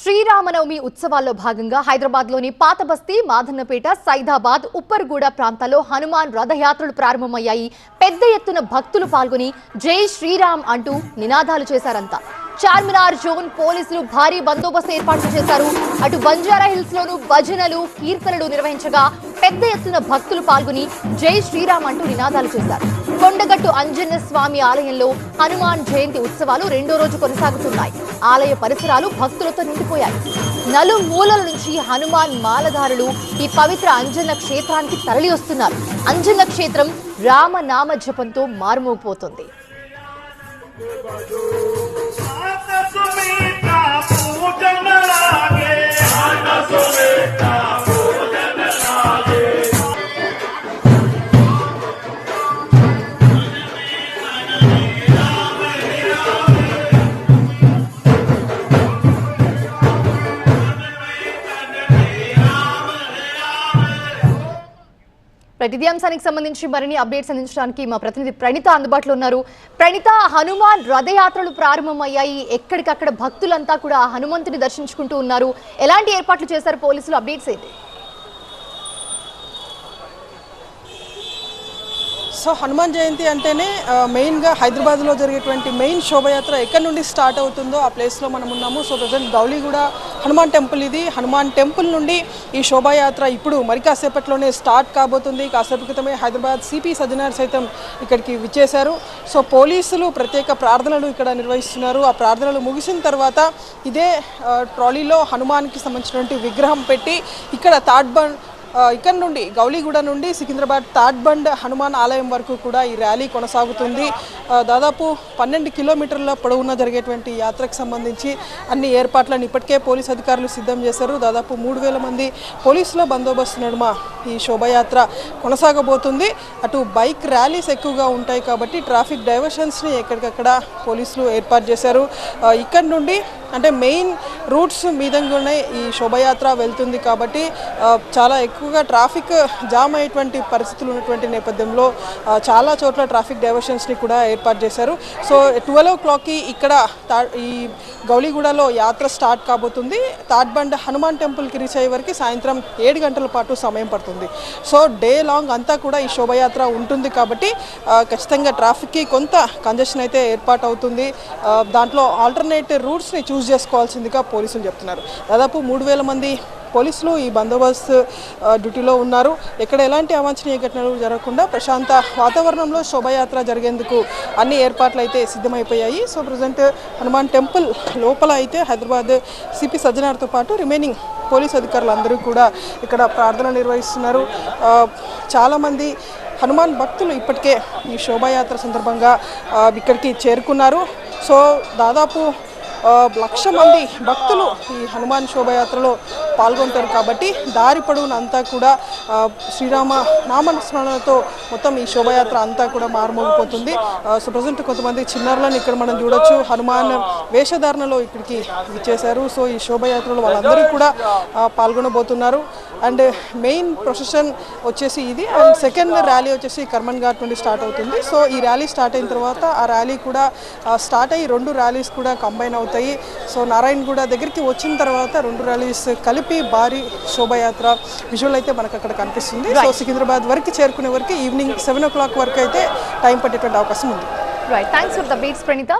శ్రీరామనవమి ఉత్సవాల్లో భాగంగా హైదరాబాద్లోని పాతబస్తీ, మాదన్నపేట, సైదాబాద్, ఉప్పర్గూడ ప్రాంతాల్లో హనుమాన్ రథయాత్రలు ప్రారంభమయ్యాయి. పెద్ద ఎత్తున భక్తులు పాల్గొని జై శ్రీరామ్ అంటూ నినాదాలు చేశారంతా. చార్మినార్ జోన్ పోలీసులు భారీ బందోబస్తు ఏర్పాటు చేశారు. అటు బంజారా హిల్స్ లోను భజనలు, కీర్తనలు నిర్వహించగా పెద్ద ఎత్తున భక్తులు పాల్గొని జై శ్రీరామ్ అంటూ నినాదాలు చేశారు. కొండగట్టు అంజన్న స్వామి ఆలయంలో హనుమాన్ జయంతి ఉత్సవాలు రెండో రోజు కొనసాగుతున్నాయి. ఆలయ పరిసరాలు భక్తులతో నిండిపోయాయి. నలుమూలల నుంచి హనుమాన్ మాలధారులు ఈ పవిత్ర అంజన్న క్షేత్రానికి తరలి వస్తున్నారు. అంజన్న క్షేత్రం రామనామ జపంతో మారుమోగిపోతుంది. ప్రతి అంశానికి సంబంధించి మరిన్ని అప్డేట్స్ అందించడానికి మా ప్రతినిధి ప్రణీత అందుబాటులో ఉన్నారు. ప్రణీత, హనుమాన్ రథయాత్రలు ప్రారంభమయ్యాయి. ఎక్కడికక్కడ భక్తులంతా కూడా హనుమంతుని దర్శించుకుంటూ ఉన్నారు. ఎలాంటి ఏర్పాట్లు చేశారు పోలీసులు? అప్డేట్స్ ఏంటి? సో హనుమాన్ జయంతి అంటేనే మెయిన్గా హైదరాబాద్లో జరిగేటువంటి మెయిన్ శోభయాత్ర ఎక్కడి నుండి స్టార్ట్ అవుతుందో ఆ ప్లేస్లో మనం ఉన్నాము. So present Gowliguda Hanuman temple ఇది. హనుమాన్ టెంపుల్ నుండి ఈ శోభాయాత్ర ఇప్పుడు మరి కాసేపట్లోనే స్టార్ట్ కాబోతుంది. కాసేపు క్రితమే హైదరాబాద్ సిపి సజ్జనార్ సైతం ఇక్కడికి విచ్చేశారు. సో పోలీసులు ప్రత్యేక ప్రార్థనలు ఇక్కడ నిర్వహిస్తున్నారు. ఆ ప్రార్థనలు ముగిసిన తర్వాత ఇదే ట్రాలీలో హనుమాన్కి సంబంధించినటువంటి విగ్రహం పెట్టి ఇక్కడ ఇక్కడ నుండి గౌలీగూడ నుండి సికింద్రాబాద్ తాడ్బండ్ హనుమాన్ ఆలయం వరకు కూడా ఈ ర్యాలీ కొనసాగుతుంది. దాదాపు 12 కిలోమీటర్ల పొడవున జరిగేటువంటి యాత్రకు సంబంధించి అన్ని ఏర్పాట్లను ఇప్పటికే పోలీస్ అధికారులు సిద్ధం చేశారు. దాదాపు 3000 మంది పోలీసుల బందోబస్తు నడుమ ఈ శోభయాత్ర కొనసాగబోతుంది. అటు బైక్ ర్యాలీస్ ఎక్కువగా ఉంటాయి కాబట్టి ట్రాఫిక్ డైవర్షన్స్ని ఎక్కడికక్కడ పోలీసులు ఏర్పాటు చేశారు. ఇక్కడ నుండి అంటే మెయిన్ రూట్స్ మీదంగానే ఈ శోభయాత్ర వెళ్తుంది కాబట్టి చాలా ఎక్కువగా ట్రాఫిక్ జామ్ అయ్యేటువంటి పరిస్థితులు ఉన్నటువంటి నేపథ్యంలో చాలా చోట్ల ట్రాఫిక్ డైవర్షన్స్ని కూడా ఏర్పాటు చేశారు. సో 12 o'clockకి ఇక్కడ ఈ గౌలీగూడలో యాత్ర స్టార్ట్ కాబోతుంది. తాడ్బండ్ హనుమాన్ టెంపుల్కి రీచ్ అయ్యే వరకు సాయంత్రం 7 గంటల పాటు సమయం పడుతుంది. సో డే లాంగ్ అంతా కూడా ఈ శోభయాత్ర ఉంటుంది కాబట్టి ఖచ్చితంగా ట్రాఫిక్కి కొంత కంజెషన్ అయితే ఏర్పాటు అవుతుంది. దాంట్లో ఆల్టర్నేట్ రూట్స్ని చూస్ చేసుకోవాల్సిందిగా పోలీసులు చెప్తున్నారు. దాదాపు 3000 మంది పోలీసులు ఈ బందోబస్తు డ్యూటీలో ఉన్నారు. ఎక్కడ ఎలాంటి అవాంఛనీయ ఘటనలు జరగకుండా ప్రశాంత వాతావరణంలో శోభయాత్ర జరిగేందుకు అన్ని ఏర్పాట్లు అయితే సిద్ధమైపోయాయి. సో ప్రజెంట్ హనుమాన్ టెంపుల్ లోపల అయితే హైదరాబాద్ సిపి సజ్జనార్తో పాటు రిమైనింగ్ పోలీస్ అధికారులు అందరూ కూడా ఇక్కడ ప్రార్థన నిర్వహిస్తున్నారు. చాలామంది హనుమాన్ భక్తులు ఇప్పటికే ఈ శోభాయాత్ర సందర్భంగా ఇక్కడికి చేరుకున్నారు. సో దాదాపు 1,00,000 మంది భక్తులు ఈ హనుమాన్ శోభయాత్రలో పాల్గొంటారు కాబట్టి దారి పొడవున అంతా కూడా శ్రీరామ నామస్మరణతో మొత్తం ఈ శోభయాత్ర అంతా కూడా మారుమోగిపోతుంది. సో ప్రజెంట్ కొంతమంది చిన్నారులను ఇక్కడ మనం చూడొచ్చు. హనుమాన్ వేషధారణలో ఇక్కడికి విచ్చేశారు. సో ఈ శోభయాత్రలో వాళ్ళందరూ కూడా పాల్గొనబోతున్నారు. అండ్ మెయిన్ ప్రొసెషన్ వచ్చేసి ఇది. అండ్ సెకండ్ ర్యాలీ వచ్చేసి కర్మన్ ఘాట్ నుండి స్టార్ట్ అవుతుంది. సో ఈ ర్యాలీ స్టార్ట్ అయిన తర్వాత ఆ ర్యాలీ కూడా స్టార్ట్ అయ్యి 2 ర్యాలీస్ కూడా కంబైన్ అవుతాయి. సో నారాయణగూడ దగ్గరికి వచ్చిన తర్వాత 2 ర్యాలీస్ కలిపి భారీ శోభయాత్ర విజువల్ అయితే మనకు అక్కడ కనిపిస్తుంది. సో సికింద్రాబాద్ వరకు చేరుకునే వరకు ఈవినింగ్ 7 o'clock వరకు అయితే టైం పట్టేటువంటి అవకాశం ఉంది. Right, thanks for the beats Praneetha.